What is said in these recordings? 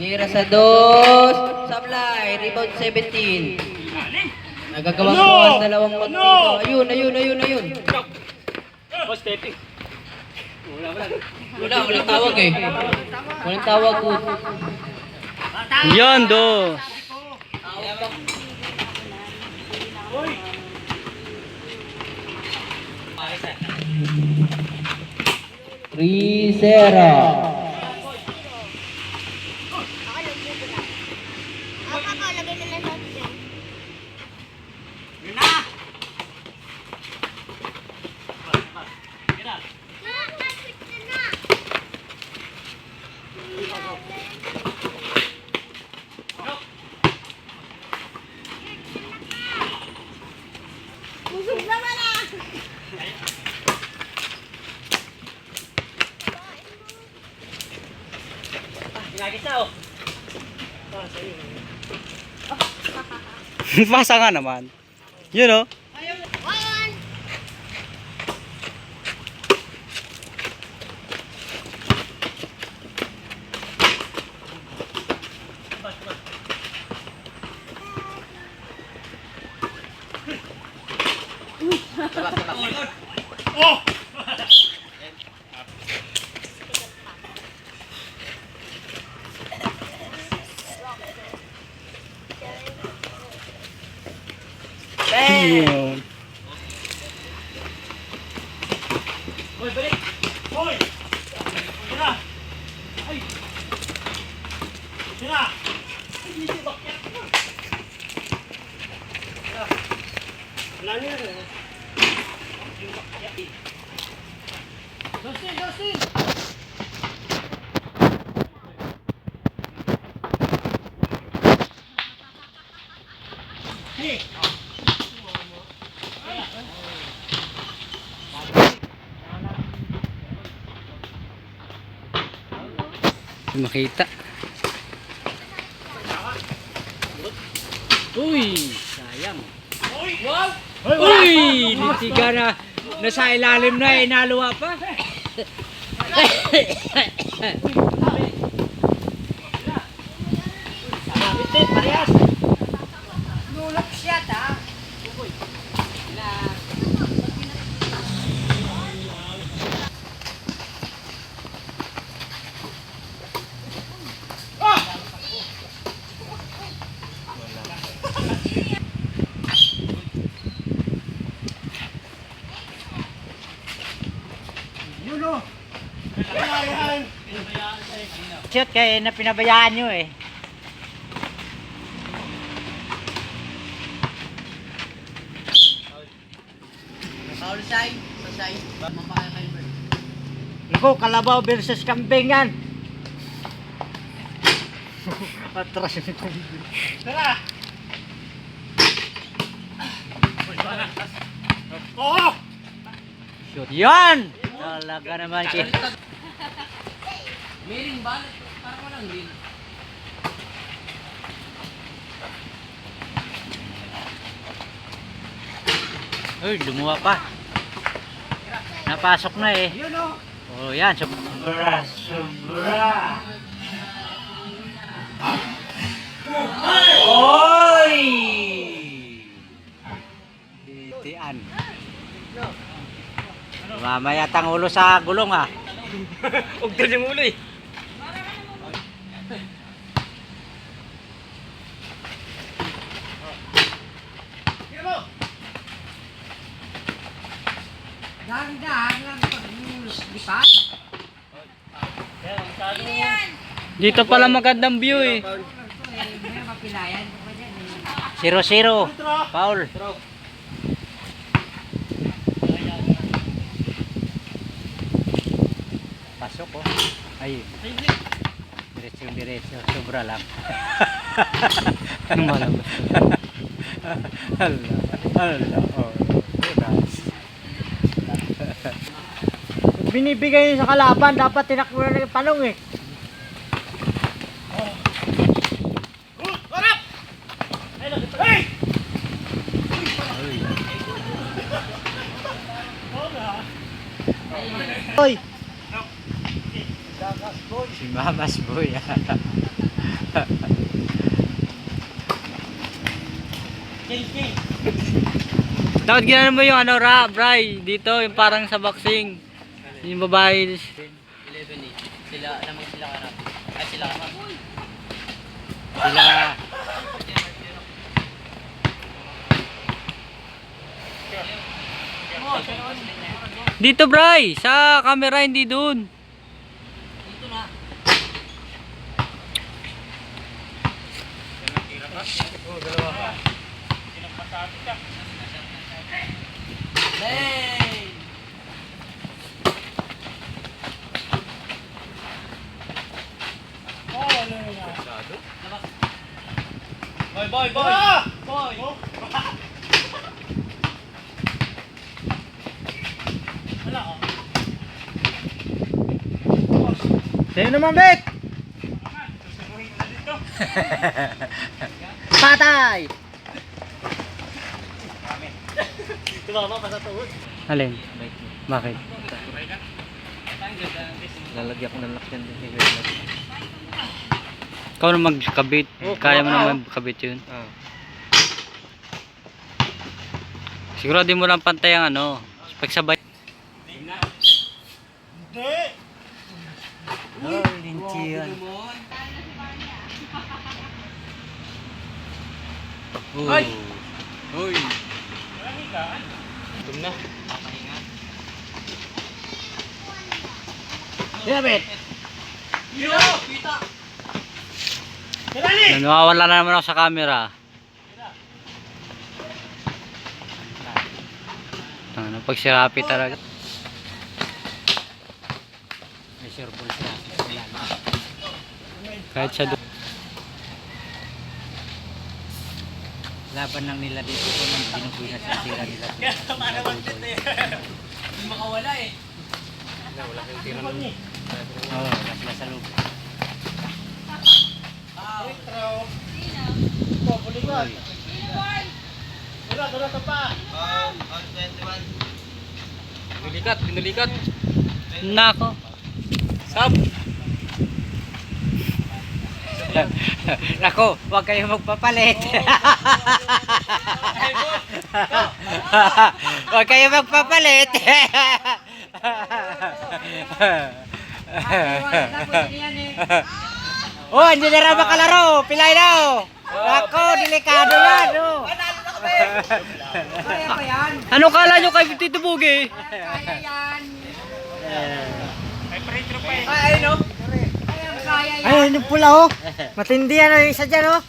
Tinira sa dos. Sablay. Rebound 17. Nagagawang po ang dalawang magtino. Ayun. Oh, stepping. Walang tawag eh. Walang tawag po. Yan, dos. Rizera. Busog naman ah! Ginagisa oh. Pasa nga naman. Yun oh. One! Yun. Hoy, balik! Hoy! Sira! Ay! Sira! Wala niya rin. Justin! Hey! Makita. Uy, sayang. Uy, nitiga na. Nasa ilalim na eh, naluwa pa. Bitin, parehas! Nulak siya ta! Yun o! Kailangan! Shot kayo na pinabayaan nyo eh. Paulisay. Mapakaya kayo ba? Iko, kalabaw versus kambing yan. Atras yung kambing. Tara! Oo! Shoot. Yan! Talaga naman siya. May ring ba? Parang walang ring. Uy, lumuha pa. Napasok na eh. Yun o! Oh, yan. Sobra. Oy! Titian. Mamaya tang ulo sa gulong ah. Huwag doon yung ulo eh. Dahan-dahan lang pag lipat. Sino yan? Dito pala magandang view eh. May mapilayan ko pa dyan eh. 0-0. Foul. Pasok oh. Ay. Diretso. Sobra lang. Lumalabas. Hala. Oh. Binibigay sa kalaban, dapat tinakbo na yung palong eh. Hey! Hoy! Si Mamas Boy. Dapat ginawa mo yung ano, Bray, dito, yung parang sa boxing. Yung babae. 11 eh. Sila naman sila karap. Ay sila karap. Sila. Dito, Bray, sa camera, hindi dun. Dito na. Lane! Boy! Sa'yo naman, Bet! Patay! Tumama pa sa tuhod. Alin? Bakit? Lalagyan ko ng lakyan din. Ikaw na magkabit. Kaya mo na magkabit yun. Siguro di mo lang pantay ang ano. Pagsabay. Hindi! Oh, linchi yan. Ay! Uy. Tum na. David. Yo! Kita! Kalani! Nawawala na naman ako sa camera. Ano, pag si Rapi talaga. May sureball siya. Kahit siya doon. Laban lang nila dito kung nang binubuy na sa tira nila. Hindi makawala eh. Oo, wala sila sa loob. Uy. Wala ka pa! Pinulikat. Nako. Sab! Nako, huwag kayo magpapalit. Huwag kayo magpapalit. Oh, hindi na raw makalaro. Pilay daw. Nako, delikado yan. Oh. Kaya pa yan. Ano kala nyo kay Tito Bugi? Kaya yan. Ay, no? Kaya yan. Ayun yung pula oh. Matindi yan yung isa dyan oh.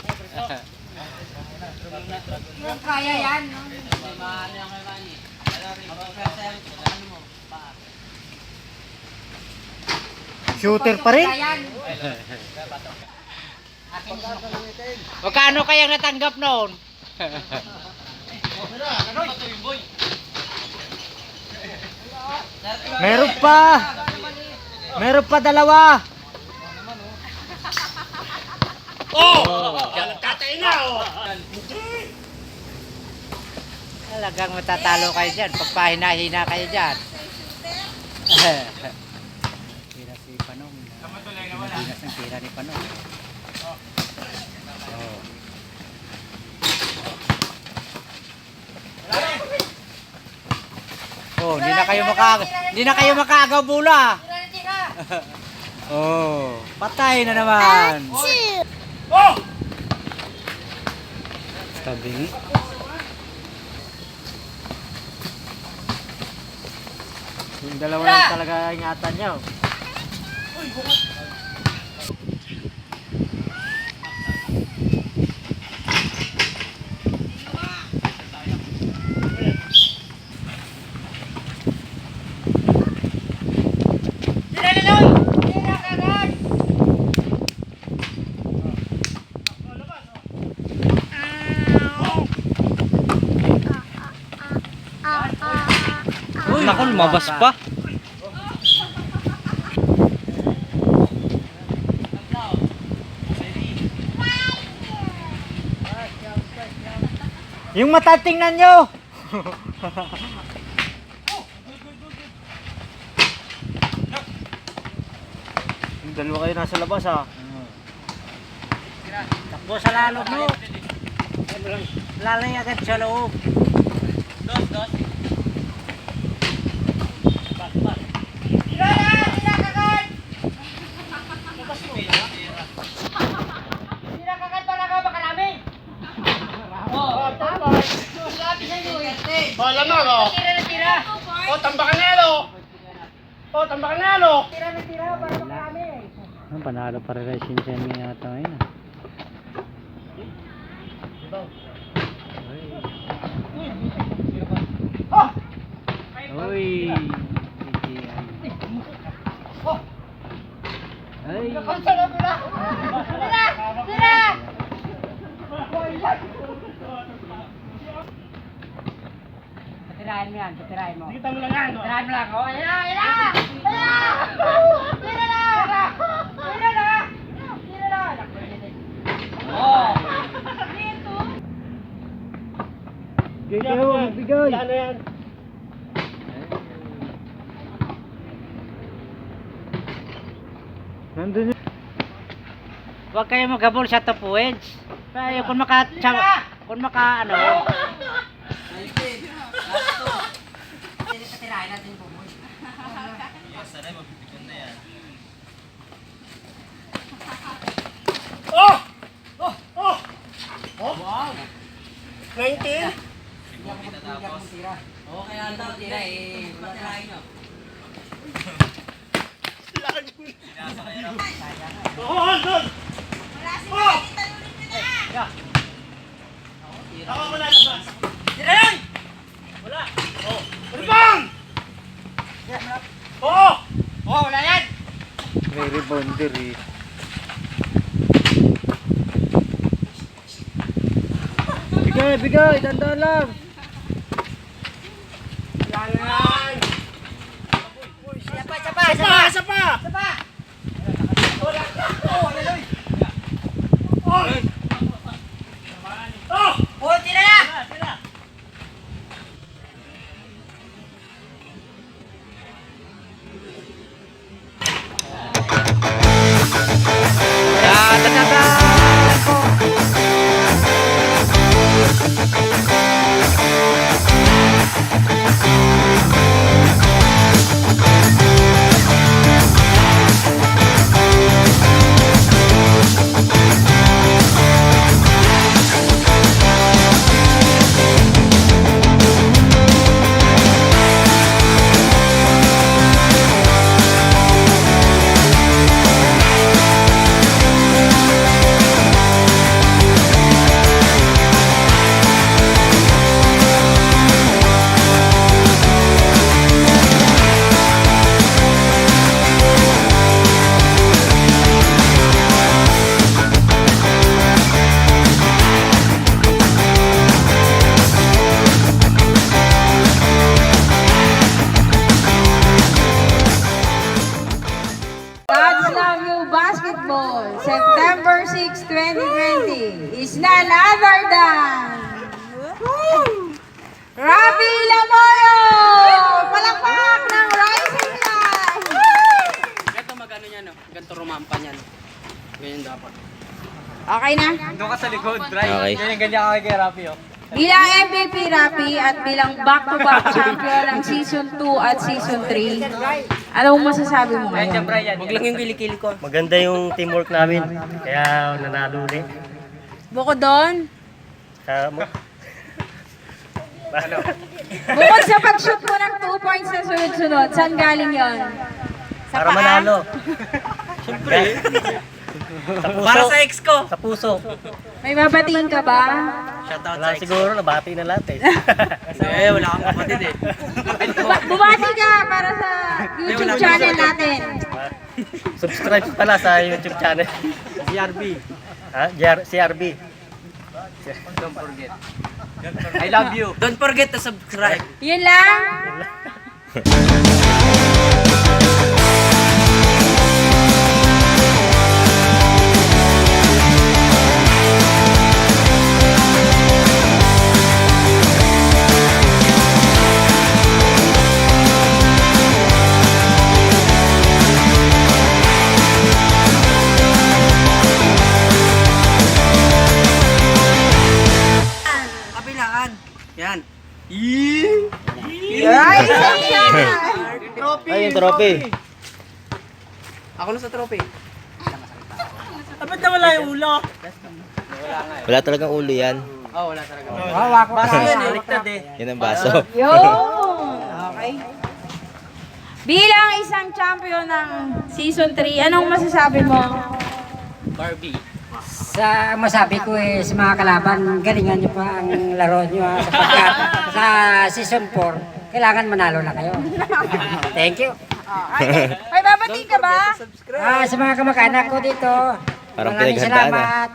Kaya yan. Maano yan kay Manny. Ano mo? Paa. Shooter pa rin. Kaya yan. Magkano kayang natanggap noon? Meron pa. Meron pa dalawa. Nagkatay na oh! Talagang matatalo kayo dyan. Pagpahina-hina kayo dyan. Tira si Panong. Pinipinas ng tira ni Panong. Oh. Oh, hindi na kayo makaagaw bola. Oh, patay na naman. Oh! Tabing. Yung dalawa lang talaga ingatan niyo. Uy, naku, lumabas pa. Yung mata tingnan nyo. Yung dalawa kayo nasa labas ha. Takbo sa lalog no. Lalay agad sa loob. Dos. Oh, lamang oh. Oh, tambakanelo. Oh, tambakanelo. Panalo pa rin si Semi yata ngayon. Uy. Ay. Patirahin mo yan, patirahin mo. Kita mo lang yan. Patirahin mo lang. Oh, ayan na! Bigay. Ano yan? Nandun yun. Huwag kayo maghabol sa top wedge. Kaya kung ano. Patirahin natin po. Oh! Oh! Oh! Oh! Wow! 19? Oo, kaya anda ko tira eh. Patirahin nyo. Oh, doon! Oh! Ako mo na labas. Tira lang! Wala. Oh. Rebound! Oo! Oh, wala yan! May rebounder eh. Bigay, dandan lang. Yan! Sapa! Isa pa! Oh! Oh! Oh, tira na! Basketball, September 6, 2020 is none other than Rafi Lamoyo! Palakpak ng Rising Sun! Ganto magano niya, no? Ganto rumampa niya, no? Ganyan dapat. Okay na? Doon ka sa likod, Bray. Okay. Ganyan ako kay Rafi, oh. Bilang MVP Rapi at bilang back-to-back champion ng Season 2 at Season 3, anong masasabi mo ngayon? Huwag lang yung kilikili ko. Maganda yung teamwork namin. Kaya nanalo ulit. Bukod doon, Tama. bukod sa pag-shoot mo ng 2 points na sunod-sunod, saan galing yon? Sa Para paa? manalo. Siyempre. Sa puso. Para sa ex ko. Sa puso. May babatiin ka ba? Shoutout Wala sa ex ko. siguro, nabati na lahat eh. Wala kang kapatid eh. Bumati ka para sa YouTube channel natin. Subscribe pala sa YouTube channel. CRB. Ha? CRB. Don't forget. I love you. Don't forget to subscribe. Yun lang. Kapilaan. Yan. Right section. Ay, yung trophy. Ako na sa trophy. Dapat na wala yung ulo. Wala talagang ulo yan. Oh, wala talaga. Baso yan eh. Baliktad eh. Yan ang baso. Yun. Okay. Bilang isang champion ng Season 3, anong masasabi mo? Barbie. Sa masabi ko sa mga kalaban, galingan nyo pa ang laro nyo sapagkat sa season 4, kailangan manalo na kayo. Thank you. Okay. May babatiin ka ba? Sa mga kamag-anak ko dito, Parang maraming pinaghandaan, salamat.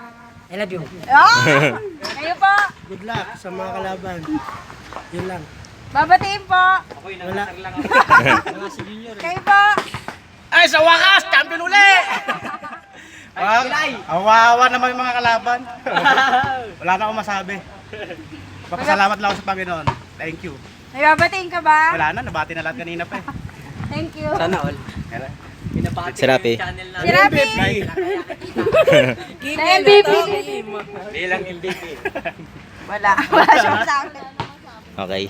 I love you. Kayo po. Good luck sa mga kalaban. Yun lang. Babatiin po. Wala. Kayo po. Ay, sa wakas! Champion uli! Awawa naman yung mga kalaban. Wala na akong masabi. Papasalamat lang ako sa Panginoon. Thank you. May babatiin ka ba? Wala na, nabati na lahat kanina pa eh. Thank you. Sana all. Si Rapi. Channel na. Si Rapi. Bye. Na MVP. Bilang MVP. Wala. Wala siyang masabi. Okay.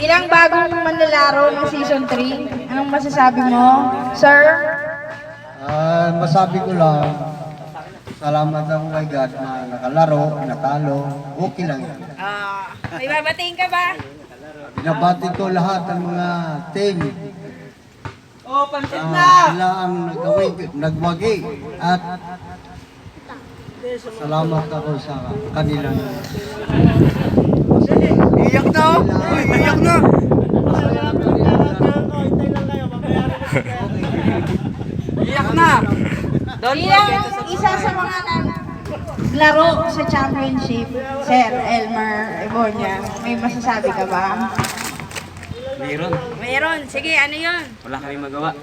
Bilang bagong manlalaro ng Season 3, anong masasabi mo, sir? Masabi ko lang, salamat ako kay God na nakalaro, natalo, okay lang yan. May babatiin ka ba? Binabati ko lahat ng mga team. Oh, pansit Sila ang nagwagi at salamat ako sa kanilang. Iyak na! Uy, iyak na! Iyak na! Bilang isa sa mga naglaro sa championship, Sir Elmer Ibonia, may masasabi ka ba? Meron. Meron. Sige, ano yun? Wala kami magawa.